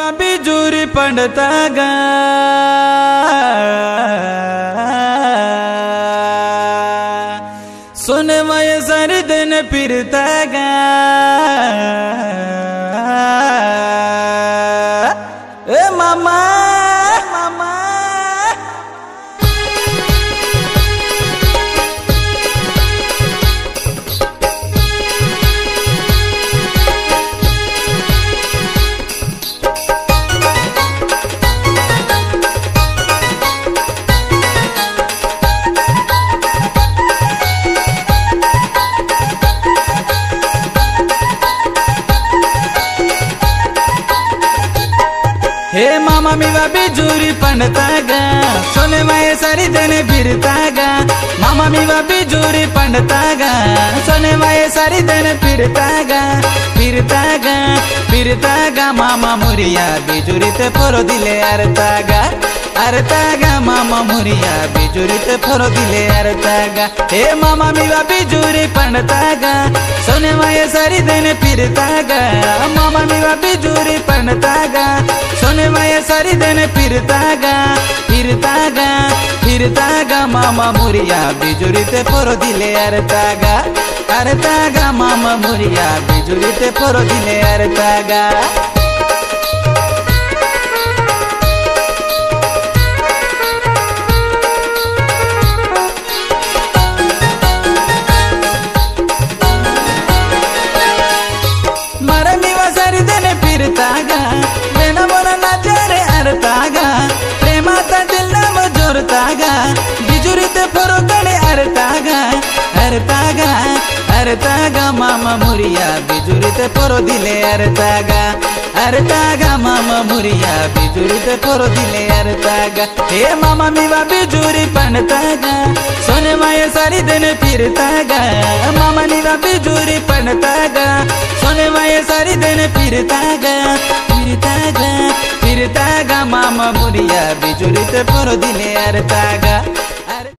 मीवा बिजूरी पंडता गा सुने मय सारे दिन फिरता गा ए मामा मामा हे मामा मीवा बिजूरी पंडता गा सोने माये सारी देने फिरता गा मामा मीवा बिजूरी पंडता गा सोने माये सारी देने फिरता गा फिरता गा फिरता गा मामा मुरिया बिजूरी ते फोरो दिले अरता गा मामा मुरिया बिजूरी ते फोरो दिले अरता गा हे मामा मीवा बिजूरी पंडता गा सोने माये सारी देने फिरता गा मामा मीवा बिजूरी पंडता गा सोने माये सारी देने फिरता गा मामा मुरिया बिजूरी ते फोरो दिले अरता गा मामा मुरिया बिजूरी ते फोरो दिले अरता गा मारे मीवा सारी देने फिरता गा लेना बोला नाचारे अरता गा प्रेमाता दिल नाम जोरता गा बिजूरी ते फोरो गणे अरता गा मामा मुरिया बिजूरी ते फोरो दिले अरता गा मामा मुरिया बिजूरी ते फोरो दिले अरता गा हे मामा मीवा बिजूरी पंडता गा सोने माये सारी देने फिरता गा मामा मीवा बिजूरी पंडता गा सोने माये सारी देने फिरता गा मामा मुरिया बिजूरी ते फोरो दिले अरता गा।